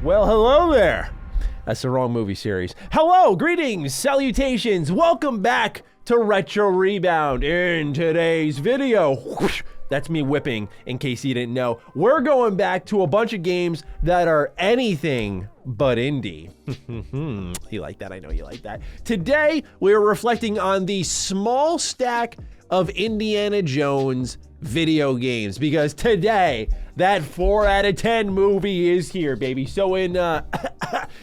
Well, hello there. That's the wrong movie series. Hello, greetings, salutations. Welcome back to Retro Rebound. In today's video, whoosh, that's me whipping in case you didn't know. We're going back to a bunch of games that are anything but indie. You like that? I know you like that. Today, we're reflecting on the small stack of Indiana Jones video games because today that 4 out of 10 movie is here, baby. So in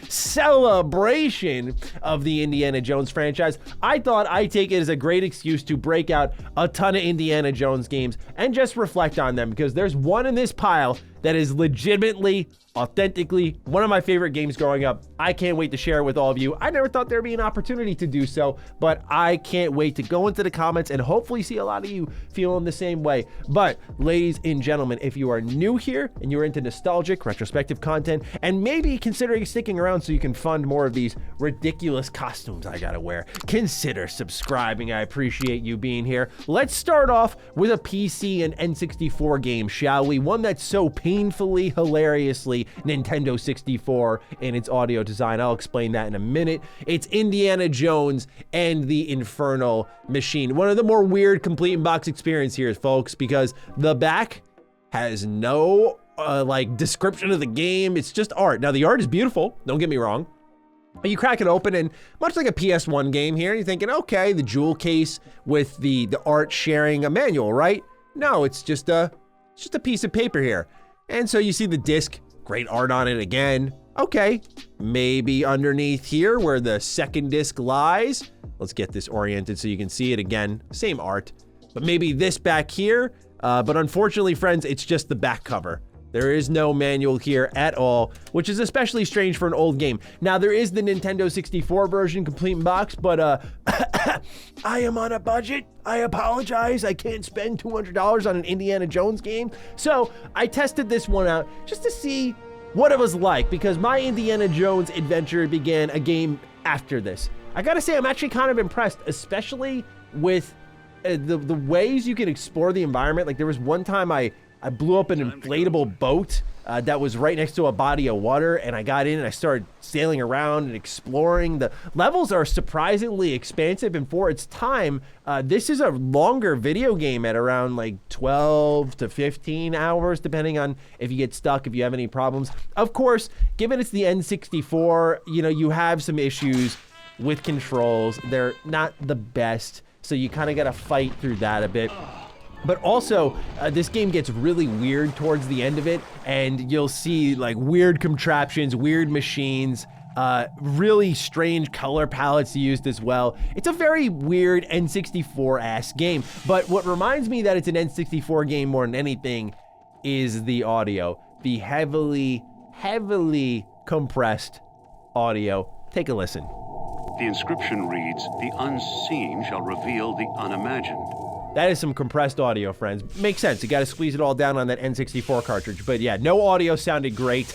celebration of the Indiana Jones franchise, I thought I'd take it as a great excuse to break out a ton of Indiana Jones games and just reflect on them, because there's one in this pile that is legitimately, authentically one of my favorite games growing up. I can't wait to share it with all of you. I never thought there'd be an opportunity to do so, but I can't wait to go into the comments and hopefully see a lot of you feeling the same way. But ladies and gentlemen, if you are new here and you're into nostalgic, retrospective content, and maybe considering sticking around so you can fund more of these ridiculous costumes I gotta wear, consider subscribing. I appreciate you being here. Let's start off with a PC and N64 game, shall we? One that's so painfully, hilariously Nintendo 64 in its audio design. I'll explain that in a minute. It's Indiana Jones and the Infernal Machine. One of the more weird complete in-box experience here, folks, because the back has no description of the game. It's just art. Now, the art is beautiful, don't get me wrong. But you crack it open, and much like a PS1 game here, you're thinking, okay, the jewel case with the art sharing a manual, right? No, it's just a piece of paper here. And so you see the disc, great art on it again. Okay, maybe underneath here where the second disc lies. Let's get this oriented so you can see it again. Same art, but maybe this back here. But unfortunately, friends, it's just the back cover. There is no manual here at all, which is especially strange for an old game. Now, there is the Nintendo 64 version, complete in box, but I am on a budget. I apologize. I can't spend $200 on an Indiana Jones game. So I tested this one out just to see what it was like, because my Indiana Jones adventure began a game after this. I gotta say, I'm actually kind of impressed, especially with the ways you can explore the environment. Like, there was one time I blew up an inflatable boat that was right next to a body of water, and I got in and I started sailing around and exploring. The levels are surprisingly expansive, and for its time, this is a longer video game at around like 12 to 15 hours, depending on if you get stuck, if you have any problems. Of course, given it's the N64, you have some issues with controls. They're not the best, so you kind of got to fight through that a bit. But also, this game gets really weird towards the end of it, and you'll see like weird contraptions, weird machines, really strange color palettes used as well. It's a very weird N64-ass game, but what reminds me that it's an N64 game more than anything is the audio. The heavily compressed audio. Take a listen. The inscription reads, "The unseen shall reveal the unimagined." That is some compressed audio, friends. Makes sense. You got to squeeze it all down on that N64 cartridge. But yeah, no audio sounded great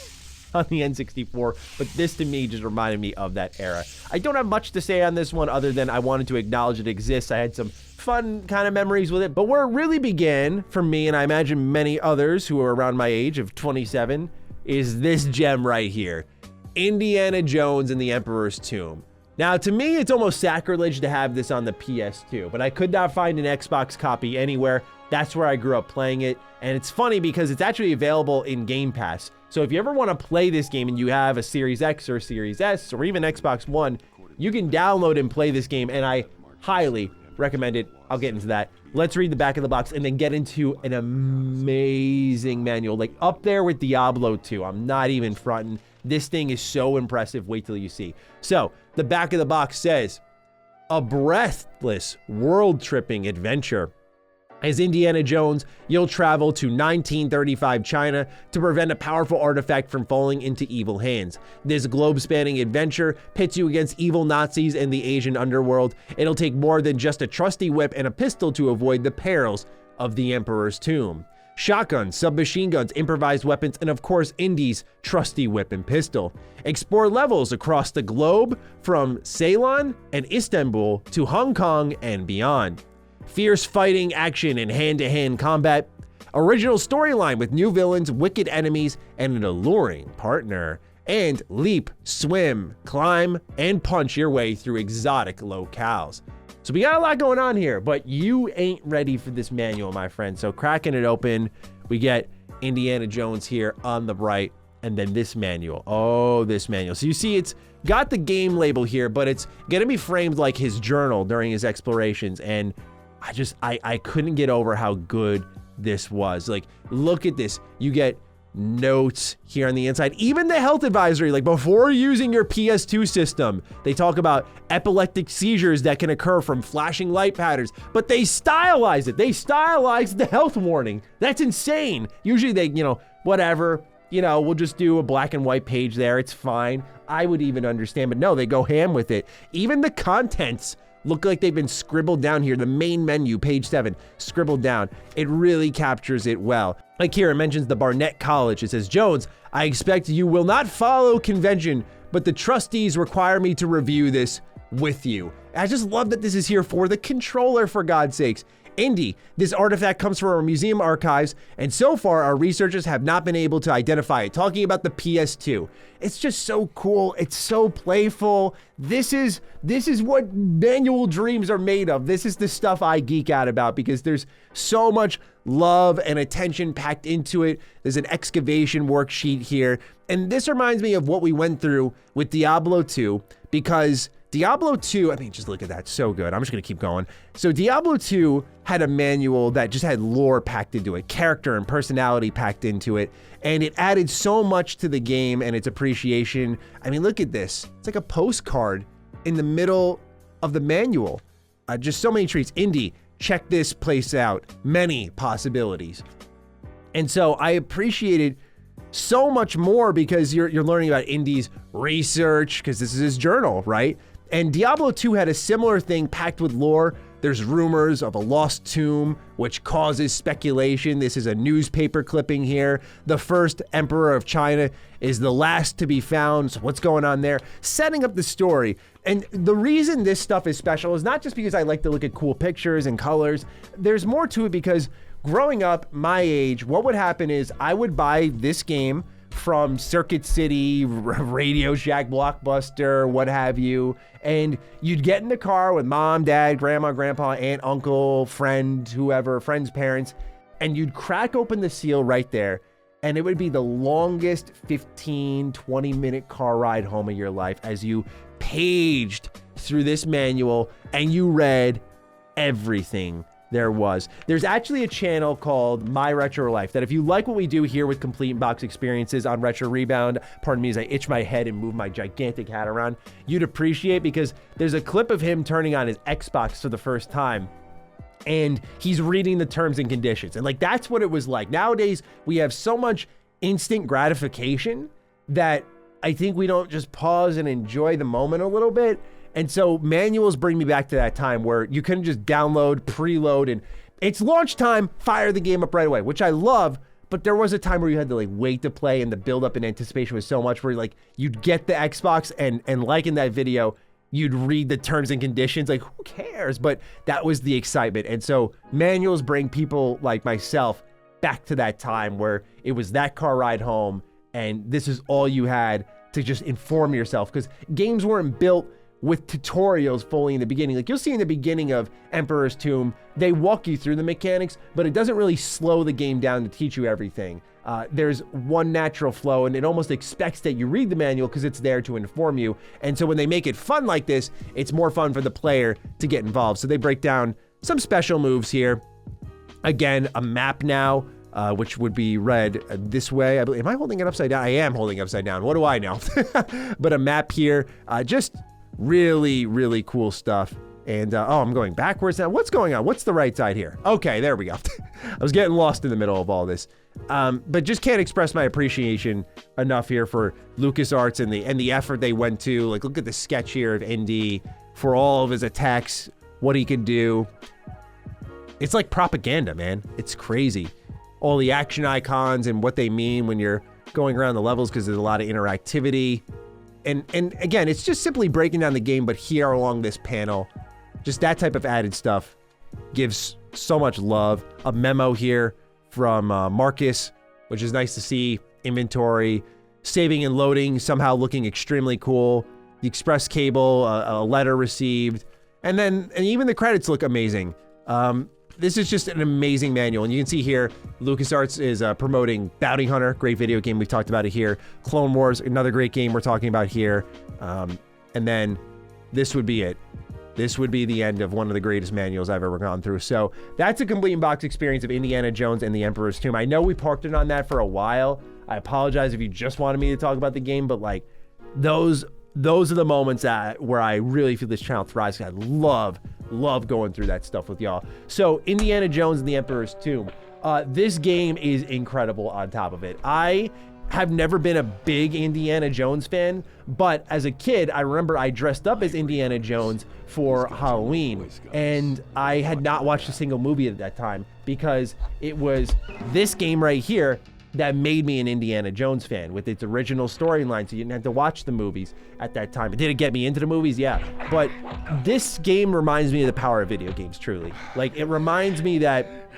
on the N64, but this to me just reminded me of that era. I don't have much to say on this one other than I wanted to acknowledge it exists. I had some fun kind of memories with it, but where it really began for me, and I imagine many others who are around my age of 27, is this gem right here. Indiana Jones and the Emperor's Tomb. Now, to me, it's almost sacrilege to have this on the PS2, but I could not find an Xbox copy anywhere. That's where I grew up playing it, and it's funny because it's actually available in Game Pass. So if you ever want to play this game and you have a Series X or Series S or even Xbox One, you can download and play this game, and I highly recommend it. I'll get into that. Let's read the back of the box and then get into an amazing manual, like up there with Diablo 2. I'm not even fronting. This thing is so impressive. Wait till you see. So the back of the box says, a breathless world-tripping adventure. As Indiana Jones, you'll travel to 1935 China to prevent a powerful artifact from falling into evil hands. This globe-spanning adventure pits you against evil Nazis and the Asian underworld. It'll take more than just a trusty whip and a pistol to avoid the perils of the Emperor's Tomb. Shotguns, submachine guns, improvised weapons, and of course Indy's trusty whip and pistol. Explore levels across the globe from Ceylon and Istanbul to Hong Kong and beyond. Fierce fighting, action, and hand-to-hand combat. Original storyline with new villains, wicked enemies, and an alluring partner. and leap, swim, climb, and punch your way through exotic locales. So we got a lot going on here, but you ain't ready for this manual, my friend. So cracking it open, we get Indiana Jones here on the right, and then this manual. Oh, this manual. So you see it's got the game label here, but it's gonna be framed like his journal during his explorations. And I couldn't get over how good this was. Like, look at this. You get notes here on the inside, even the health advisory, like before using your PS2 system, they talk about epileptic seizures that can occur from flashing light patterns, but they stylize it. They stylize the health warning. That's insane. Usually they, whatever, we'll just do a black and white page there. It's fine. I would even understand, but no, they go ham with it. Even the contents look like they've been scribbled down here. The main menu, page 7, scribbled down. It really captures it well. Like here, it mentions the Barnett College. It says, Jones, I expect you will not follow convention, but the trustees require me to review this with you. I just love that this is here for the controller, for God's sakes. Indy, this artifact comes from our museum archives, and so far our researchers have not been able to identify it. Talking about the PS2. It's just so cool. It's so playful. This is what manual dreams are made of. This is the stuff I geek out about because there's so much love and attention packed into it. There's an excavation worksheet here. And this reminds me of what we went through with Diablo 2, because Diablo 2, just look at that, so good. I'm just gonna keep going. So Diablo 2 had a manual that just had lore packed into it, character and personality packed into it, and it added so much to the game and its appreciation. Look at this. It's like a postcard in the middle of the manual. Just so many treats. Indy, check this place out. Many possibilities. And so I appreciated so much more because you're learning about Indy's research, because this is his journal, right? And Diablo 2 had a similar thing packed with lore. There's rumors of a lost tomb, which causes speculation. This is a newspaper clipping here. The first emperor of China is the last to be found. So what's going on there? Setting up the story. And the reason this stuff is special is not just because I like to look at cool pictures and colors. There's more to it because growing up my age, what would happen is I would buy this game from Circuit City, Radio Shack, Blockbuster, what have you, and you'd get in the car with mom, dad, grandma, grandpa, aunt, uncle, friend, whoever, friend's parents, and you'd crack open the seal right there, and it would be the longest 15, 20-minute car ride home of your life as you paged through this manual and you read everything there was. There's actually a channel called My Retro Life that if you like what we do here with complete box experiences on Retro Rebound, pardon me as I itch my head and move my gigantic hat around, you'd appreciate, because there's a clip of him turning on his Xbox for the first time and he's reading the terms and conditions. And that's what it was like. Nowadays, we have so much instant gratification that I think we don't just pause and enjoy the moment a little bit. And so manuals bring me back to that time where you couldn't just download, preload, and it's launch time, fire the game up right away, which I love. But there was a time where you had to wait to play, and the build up and anticipation was so much where you'd get the Xbox and like in that video, you'd read the terms and conditions. Who cares? But that was the excitement. And so manuals bring people like myself back to that time where it was that car ride home and this is all you had to just inform yourself, because games weren't built with tutorials fully in the beginning. You'll see in the beginning of Emperor's Tomb, they walk you through the mechanics, but it doesn't really slow the game down to teach you everything. There's one natural flow, and it almost expects that you read the manual because it's there to inform you. And so when they make it fun like this, it's more fun for the player to get involved. So they break down some special moves here. Again, a map now, which would be read this way. I believe, am I holding it upside down? I am holding it upside down. What do I know? But a map here, just really, really cool stuff. And, oh, I'm going backwards now. What's going on? What's the right side here? Okay, there we go. I was getting lost in the middle of all this. But just can't express my appreciation enough here for LucasArts and the effort they went to. Look at the sketch here of Indy for all of his attacks, what he can do. It's like propaganda, man. It's crazy. All the action icons and what they mean when you're going around the levels, because there's a lot of interactivity. And again, it's just simply breaking down the game, but here along this panel, just that type of added stuff gives so much love. A memo here from Marcus, which is nice to see. Inventory, saving and loading somehow looking extremely cool. The express cable, a letter received, and even the credits look amazing. This is just an amazing manual, and you can see here, LucasArts is promoting Bounty Hunter, great video game, we've talked about it here. Clone Wars, another great game we're talking about here. And then this would be it. This would be the end of one of the greatest manuals I've ever gone through. So that's a complete in-box experience of Indiana Jones and the Emperor's Tomb. I know we parked it on that for a while. I apologize if you just wanted me to talk about the game, but like those are the moments where I really feel this channel thrives. I love going through that stuff with y'all. So Indiana Jones and the Emperor's Tomb. This game is incredible on top of it. I have never been a big Indiana Jones fan, but as a kid, I remember I dressed up as Indiana Jones for Halloween, and I had not watched a single movie at that time because it was this game right here that made me an Indiana Jones fan with its original storyline, so you didn't have to watch the movies at that time. Did it get me into the movies? Yeah. But this game reminds me of the power of video games, truly. Like, it reminds me that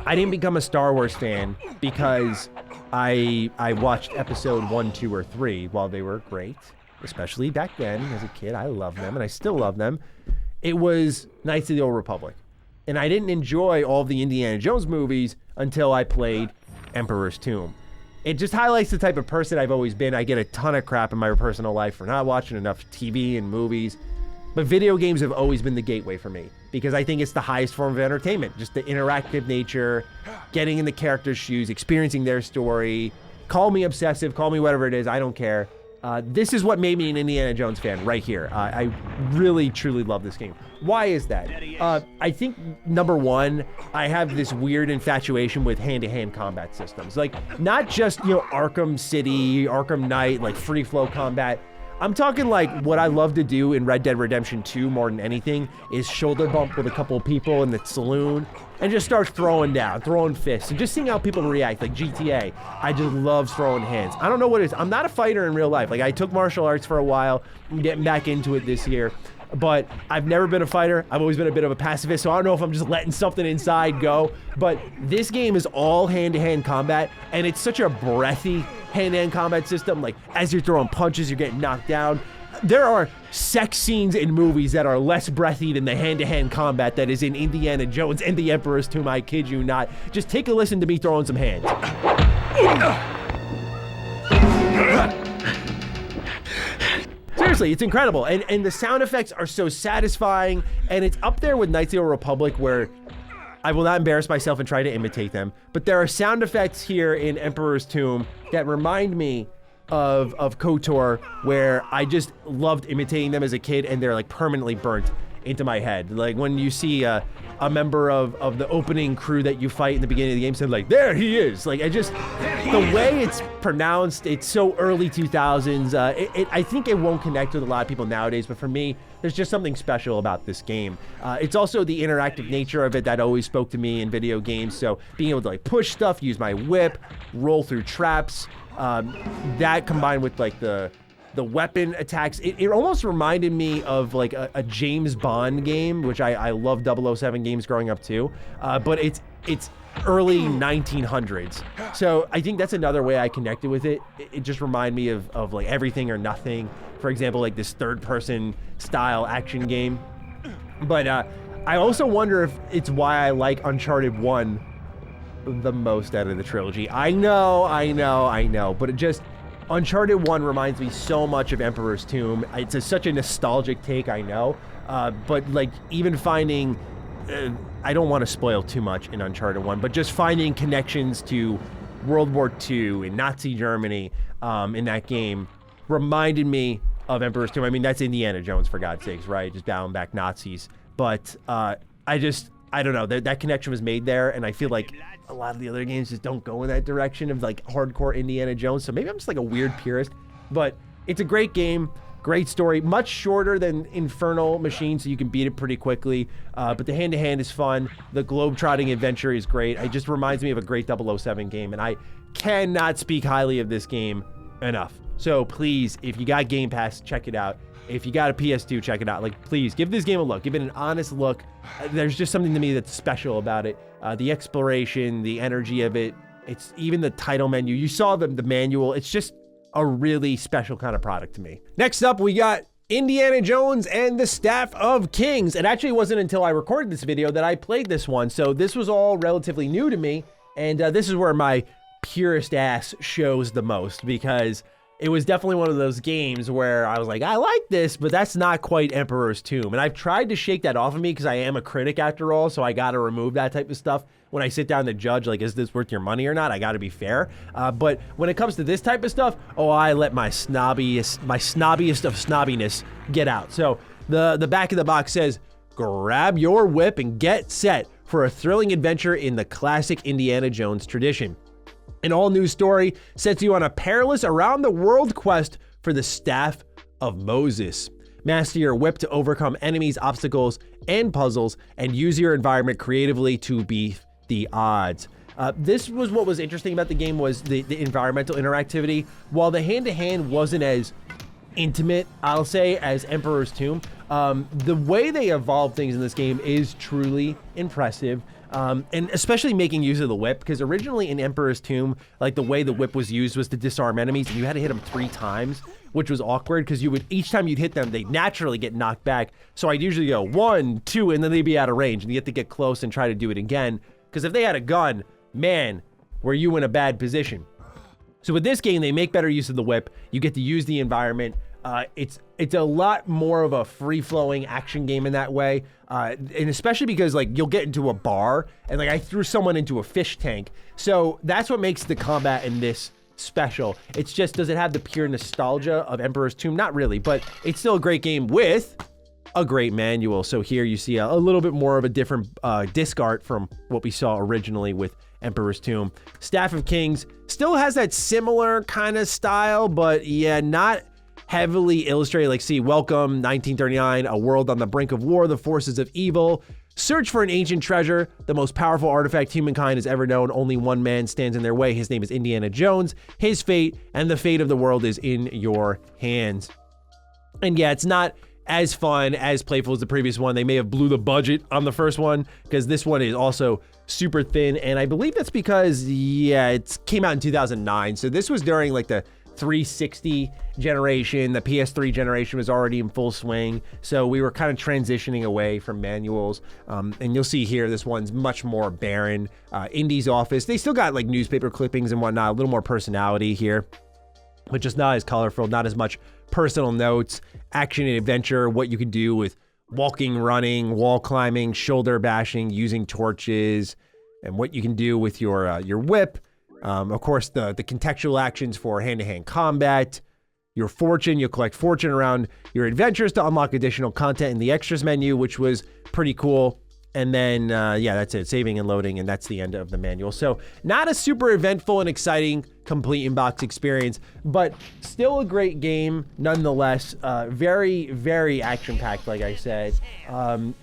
I didn't become a Star Wars fan because I watched episode 1, 2, or 3 while they were great, especially back then as a kid. I love them, and I still love them. It was Knights of the Old Republic. And I didn't enjoy all of the Indiana Jones movies until I played Emperor's Tomb. It just highlights the type of person I've always been. I get a ton of crap in my personal life for not watching enough TV and movies, but video games have always been the gateway for me because I think it's the highest form of entertainment. Just the interactive nature, getting in the character's shoes, experiencing their story. Call me obsessive, call me whatever it is, I don't care. This is what made me an Indiana Jones fan right here. I really, truly love this game. Why is that? I think, number one, I have this weird infatuation with hand-to-hand combat systems. Like, not just, Arkham City, Arkham Knight, like free-flow combat. I'm talking like what I love to do in Red Dead Redemption 2 more than anything is shoulder bump with a couple of people in the saloon and just start throwing fists and just seeing how people react, like GTA. I just love throwing hands. I don't know what it is. I'm not a fighter in real life. Like, I took martial arts for a while. I'm getting back into it this year. But I've never been a fighter. I've always been a bit of a pacifist, so I don't know if I'm just letting something inside go. But this game is all hand-to-hand combat, and it's such a breathy hand-to-hand combat system. Like, as you're throwing punches, you're getting knocked down. There are sex scenes in movies that are less breathy than the hand-to-hand combat that is in Indiana Jones and the Emperor's Tomb. I kid you not. Just take a listen to me throwing some hands. Seriously, it's incredible. And the sound effects are so satisfying, and it's up there with Knights of the Old Republic, where I will not embarrass myself and try to imitate them, but there are sound effects here in Emperor's Tomb that remind me of KOTOR, where I just loved imitating them as a kid, and they're like permanently burnt into my head. Like when you see a member of the opening crew that you fight in the beginning of the game said like, there he is. Like, the way it's pronounced, it's so early 2000s. I think it won't connect with a lot of people nowadays, but for me, there's just something special about this game. It's also the interactive nature of it that always spoke to me in video games. So being able to like push stuff, use my whip, roll through traps, that combined with like the weapon attacks, it almost reminded me of like a James Bond game, which I love 007 games growing up too, but it's early 1900s. So I think that's another way I connected with it. It just reminded me of like Everything or Nothing, for example, like this third person style action game. But I also wonder if it's why I like Uncharted 1 the most out of the trilogy. I know, but it just, Uncharted 1 reminds me so much of Emperor's Tomb. It's such a nostalgic take, I know, but like even finding, I don't want to spoil too much in Uncharted 1, but just finding connections to World War II and Nazi Germany in that game reminded me of Emperor's Tomb. I mean, that's Indiana Jones, for God's sakes, right? Just battling back Nazis. But I don't know, that connection was made there, and I feel like a lot of the other games just don't go in that direction of like hardcore Indiana Jones. So maybe I'm just like a weird purist, but it's a great game, great story, much shorter than Infernal Machine, so you can beat it pretty quickly. But the hand-to-hand is fun. The globe-trotting adventure is great. It just reminds me of a great 007 game, and I cannot speak highly of this game enough. So please, if you got Game Pass, check it out. If you got a PS2, check it out. Like, please, give this game a look. Give it an honest look. There's just something to me that's special about it. The exploration, the energy of it. It's even the title menu. You saw the manual. It's just a really special kind of product to me. Next up, we got Indiana Jones and the Staff of Kings. It actually wasn't until I recorded this video that I played this one, so this was all relatively new to me, and this is where my purist ass shows the most, because it was definitely one of those games where I was like, I like this, but that's not quite Emperor's Tomb. And I've tried to shake that off of me because I am a critic after all, so I got to remove that type of stuff when I sit down to judge, like, is this worth your money or not? I got to be fair. But when it comes to this type of stuff, I let my snobbiest of snobbiness get out. So the back of the box says, grab your whip and get set for a thrilling adventure in the classic Indiana Jones tradition. An all-new story sets you on a perilous around-the-world quest for the Staff of Moses. Master your whip to overcome enemies, obstacles, and puzzles, and use your environment creatively to beat the odds. This was what was interesting about the game, was the environmental interactivity. While the hand-to-hand wasn't as intimate, I'll say, as Emperor's Tomb, the way they evolve things in this game is truly impressive. And especially making use of the whip, because originally in Emperor's Tomb, like, the way the whip was used was to disarm enemies, and you had to hit them 3 times, which was awkward because each time you'd hit them, they'd naturally get knocked back. So I'd usually go 1, 2, and then they'd be out of range, and you have to get close and try to do it again. Because if they had a gun, man, were you in a bad position. So with this game, they make better use of the whip. You get to use the environment. It's a lot more of a free-flowing action game in that way, and especially because, like, you'll get into a bar and, like, I threw someone into a fish tank, so that's what makes the combat in this special. It's just, does it have the pure nostalgia of Emperor's Tomb? Not really, but it's still a great game with a great manual. So here you see a little bit more of a different disc art from what we saw originally with Emperor's Tomb. Staff of Kings still has that similar kind of style, but yeah, not heavily illustrated. Like, see, welcome 1939, a world on the brink of war, the forces of evil. Search for an ancient treasure, the most powerful artifact humankind has ever known. Only one man stands in their way. His name is Indiana Jones. His fate and the fate of the world is in your hands. And yeah, it's not as fun, as playful as the previous one. They may have blew the budget on the first one, because this one is also super thin. And I believe that's because, yeah, it came out in 2009. So this was during, like, the 360 generation. The PS3 generation was already in full swing, so we were kind of transitioning away from manuals. And you'll see here, this one's much more barren. Indy's office, they still got, like, newspaper clippings and whatnot, a little more personality here, but just not as colorful, not as much personal notes, action and adventure, what you can do with walking, running, wall climbing, shoulder bashing, using torches, and what you can do with your whip. Of course, the contextual actions for hand-to-hand combat, your fortune, you'll collect fortune around your adventures to unlock additional content in the extras menu, which was pretty cool. And then, yeah, that's it, saving and loading, and that's the end of the manual. So not a super eventful and exciting complete in-box experience, but still a great game nonetheless. Very, very action-packed, like I said.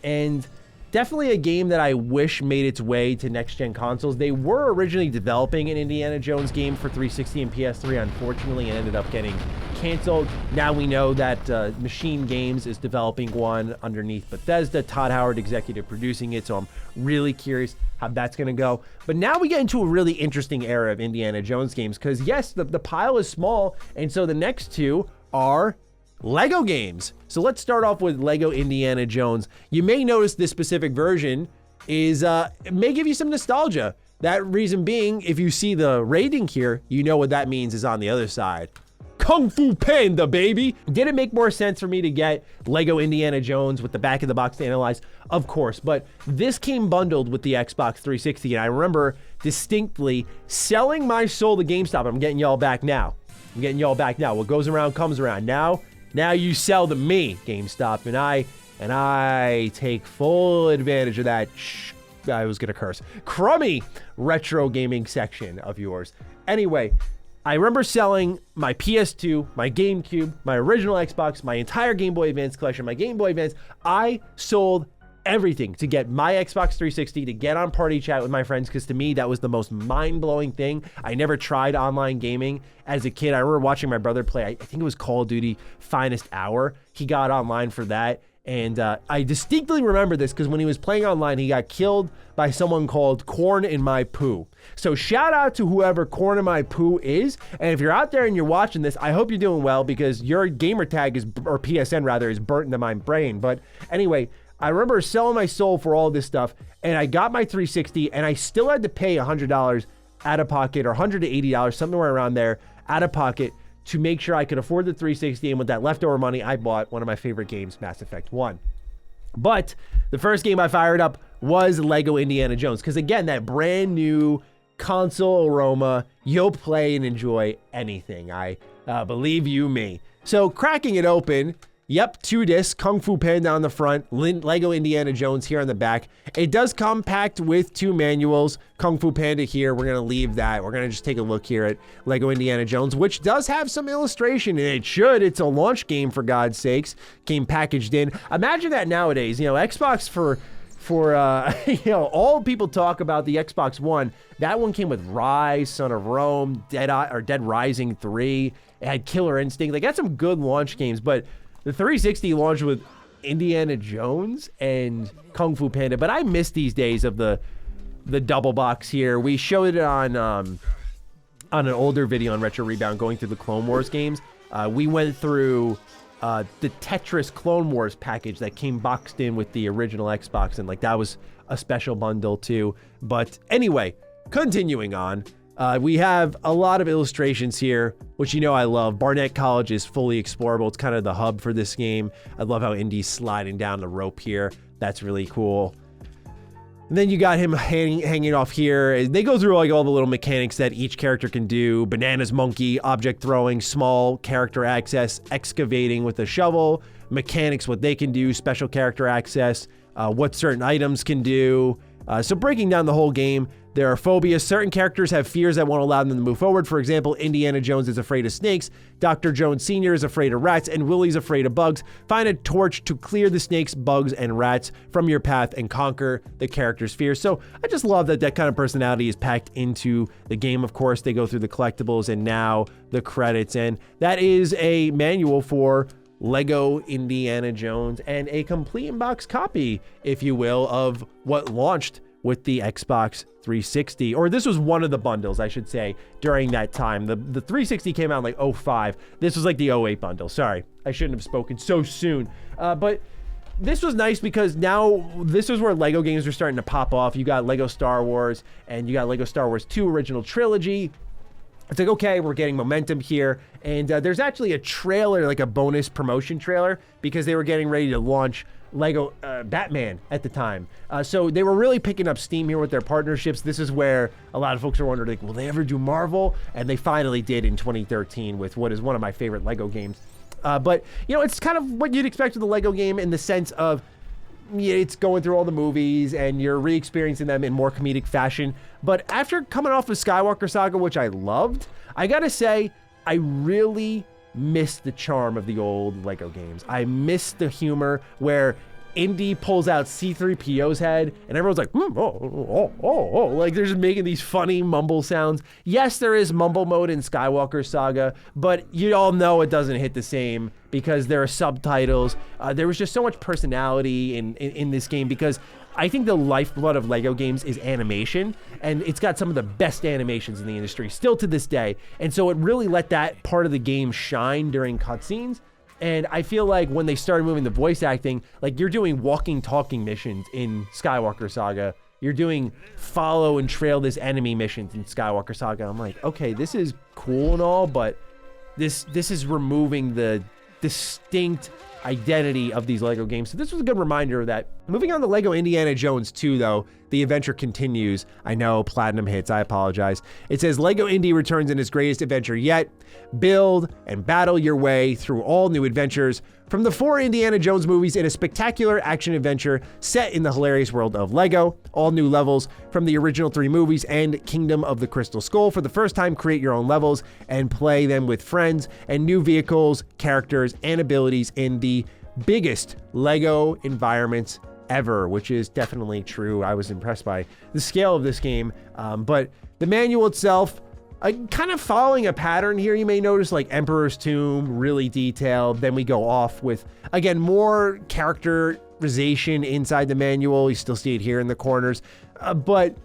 And definitely a game that I wish made its way to next-gen consoles. They were originally developing an Indiana Jones game for 360 and PS3. Unfortunately, it ended up getting canceled. Now we know that Machine Games is developing one underneath Bethesda. Todd Howard executive producing it, so I'm really curious how that's going to go. But now we get into a really interesting era of Indiana Jones games, because yes, the pile is small, and so the next two are Lego games. So let's start off with Lego Indiana Jones. You may notice this specific version is it may give you some nostalgia. That reason being, if you see the rating here, you know what that means is on the other side. Kung Fu Panda, baby. Did it make more sense for me to get Lego Indiana Jones with the back of the box to analyze? Of course, but this came bundled with the Xbox 360, and I remember distinctly selling my soul to GameStop. I'm getting y'all back now. What goes around comes around. Now you sell to me, GameStop, and I take full advantage of that. I was gonna curse. Crummy retro gaming section of yours. Anyway, I remember selling my PS2, my GameCube, my original Xbox, my entire Game Boy Advance collection, my Game Boy Advance. I sold everything to get my Xbox 360, to get on party chat with my friends, because to me, that was the most mind-blowing thing. I never tried online gaming as a kid. I remember watching my brother play, I think it was Call of Duty Finest Hour. He got online for that, And I distinctly remember this because when he was playing online, he got killed by someone called Corn in My Poo. So shout out to whoever Corn in My Poo is. And if you're out there and you're watching this, I hope you're doing well because your gamer tag or PSN rather, is burnt into my brain. But anyway, I remember selling my soul for all this stuff, and I got my 360, and I still had to pay $100 out of pocket, or $100 to $80, somewhere around there, out of pocket, to make sure I could afford the 360, and with that leftover money, I bought one of my favorite games, Mass Effect 1. But the first game I fired up was Lego Indiana Jones, because again, that brand new console aroma, you'll play and enjoy anything, I believe you me. So cracking it open, yep, 2 discs, Kung Fu Panda on the front, Lego Indiana Jones here on the back. It does come packed with 2 manuals, Kung Fu Panda here, we're gonna leave that. We're gonna just take a look here at Lego Indiana Jones, which does have some illustration, and it should. It's a launch game, for God's sakes, came packaged in. Imagine that nowadays, Xbox for all people talk about the Xbox One, that one came with Rise, Son of Rome, Dead Rising 3, it had Killer Instinct. They got some good launch games, but the 360 launched with Indiana Jones and Kung Fu Panda, but I miss these days of the double box here. We showed it on an older video on Retro Rebound going through the Clone Wars games. We went through the Tetris Clone Wars package that came boxed in with the original Xbox, and that was a special bundle too. But anyway, continuing on. We have a lot of illustrations here, which I love. Barnett College is fully explorable. It's kind of the hub for this game. I love how Indy's sliding down the rope here. That's really cool. And then you got him hanging off here. They go through all the little mechanics that each character can do. Bananas monkey, object throwing, small character access, excavating with a shovel, mechanics, what they can do, special character access, what certain items can do. So breaking down the whole game, there are phobias. Certain characters have fears that won't allow them to move forward. For example, Indiana Jones is afraid of snakes, Dr. Jones Sr. is afraid of rats, and Willie's afraid of bugs. Find a torch to clear the snakes, bugs, and rats from your path and conquer the character's fears. So I just love that kind of personality is packed into the game. Of course, they go through the collectibles and now the credits, and that is a manual for Lego Indiana Jones and a complete in-box copy, if you will, of what launched with the Xbox 360, or this was one of the bundles, I should say, during that time. The 360 came out in 2005. This was the 2008 bundle. Sorry, I shouldn't have spoken so soon. But this was nice because now this is where Lego games were starting to pop off. You got Lego Star Wars, and you got Lego Star Wars 2 Original Trilogy. It's okay, we're getting momentum here. And there's actually a trailer, a bonus promotion trailer, because they were getting ready to launch Lego Batman at the time. So they were really picking up steam here with their partnerships. This is where a lot of folks are wondering, will they ever do Marvel? And they finally did in 2013 with what is one of my favorite Lego games. But, it's kind of what you'd expect with the Lego game in the sense of, it's going through all the movies and you're re-experiencing them in more comedic fashion. But after coming off of Skywalker Saga, which I loved, I gotta say, I really miss the charm of the old Lego games. I miss the humor where Indy pulls out C-3PO's head and everyone's like, they're just making these funny mumble sounds. Yes, there is mumble mode in Skywalker Saga, but you all know it doesn't hit the same because there are subtitles. There was just so much personality in this game because I think the lifeblood of Lego games is animation, and it's got some of the best animations in the industry still to this day. And so it really let that part of the game shine during cutscenes. And I feel like when they started moving the voice acting, you're doing walking, talking missions in Skywalker Saga. You're doing follow and trail this enemy missions in Skywalker Saga. I'm like, okay, this is cool and all, but this is removing the distinct identity of these Lego games. So this was a good reminder of that. Moving on to Lego Indiana Jones 2, though, the adventure continues. I know, platinum hits, I apologize. It says, Lego Indy returns in its greatest adventure yet. Build and battle your way through all new adventures from the 4 Indiana Jones movies in a spectacular action adventure set in the hilarious world of Lego. All new levels from the original 3 movies and Kingdom of the Crystal Skull. For the first time, create your own levels and play them with friends, and new vehicles, characters, and abilities in the biggest Lego environments ever, which is definitely true. I was impressed by the scale of this game, but the manual itself, Kind of following a pattern here, you may notice like Emperor's Tomb, really detailed. Then we go off with, again, more characterization inside the manual. You still see it here in the corners, but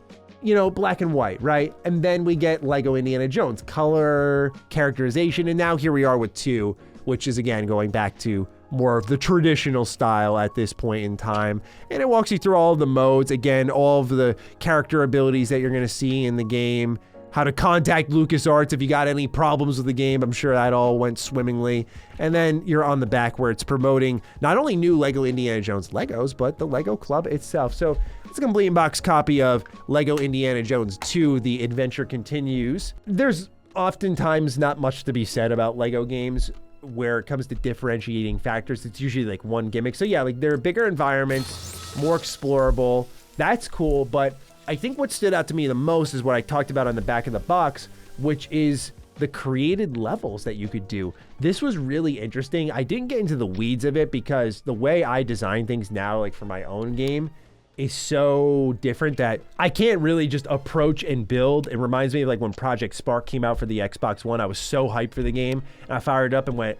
you know, black and white, right? And then we get Lego Indiana Jones, color, characterization, and now here we are with 2, which is again going back to more of the traditional style at this point in time. And it walks you through all of the modes, again, all of the character abilities that you're gonna see in the game, how to contact LucasArts if you got any problems with the game. I'm sure that all went swimmingly. And then you're on the back where it's promoting not only new Lego Indiana Jones Legos, but the Lego Club itself. So it's a complete in-box copy of Lego Indiana Jones 2, The Adventure Continues. There's oftentimes not much to be said about Lego games where it comes to differentiating factors. It's usually like one gimmick. So yeah, like they're bigger environments, more explorable. That's cool, but I think what stood out to me the most is what I talked about on the back of the box, which is the created levels that you could do. This was really interesting. I didn't get into the weeds of it because the way I design things now, like for my own game, is so different that I can't really just approach and build. It reminds me of like when Project Spark came out for the Xbox One. I was so hyped for the game, and I fired up and went,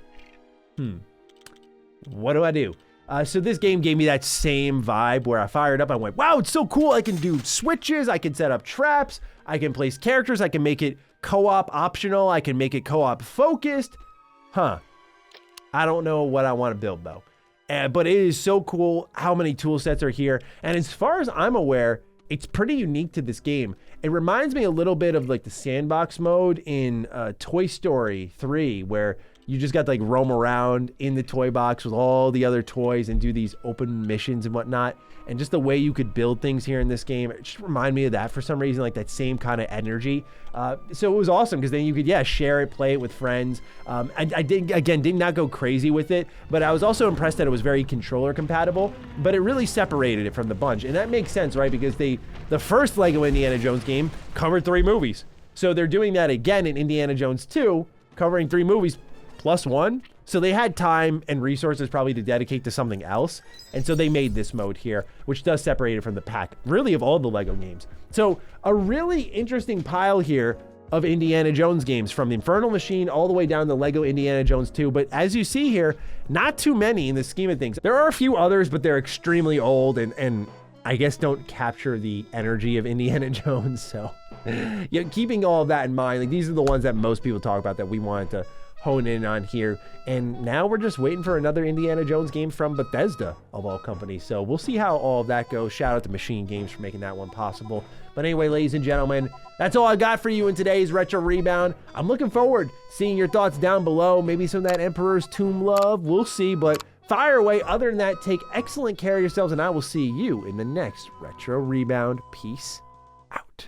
what do I do? So this game gave me that same vibe where I fired up. I went, wow, it's so cool. I can do switches. I can set up traps. I can place characters. I can make it co-op optional. I can make it co-op focused. I don't know what I want to build though. But it is so cool how many tool sets are here. And as far as I'm aware, it's pretty unique to this game. It reminds me a little bit of like the sandbox mode in Toy Story 3, where you just got to like roam around in the toy box with all the other toys and do these open missions and whatnot. And just the way you could build things here in this game, it just reminded me of that for some reason, like that same kind of energy. So it was awesome because then you could, share it, play it with friends. I did not go crazy with it, but I was also impressed that it was very controller compatible, but it really separated it from the bunch. And that makes sense, right? Because the first Lego Indiana Jones game covered 3 movies. So they're doing that again in Indiana Jones 2, covering 3 movies plus 1. So they had time and resources probably to dedicate to something else. And so they made this mode here, which does separate it from the pack, really, of all the Lego games. So a really interesting pile here of Indiana Jones games, from the Infernal Machine all the way down to Lego Indiana Jones 2. But as you see here, not too many in the scheme of things. There are a few others, but they're extremely old and I guess don't capture the energy of Indiana Jones. So keeping all of that in mind, like these are the ones that most people talk about that we wanted to hone in on here. And now we're just waiting for another Indiana Jones game from Bethesda, of all companies. So we'll see how all of that goes. Shout out to Machine Games for making that one possible. But anyway, ladies and gentlemen, that's all I got for you in today's Retro Rebound. I'm looking forward to seeing your thoughts down below. Maybe some of that Emperor's Tomb love. We'll see, but fire away. Other than that, take excellent care of yourselves, and I will see you in the next Retro Rebound. Peace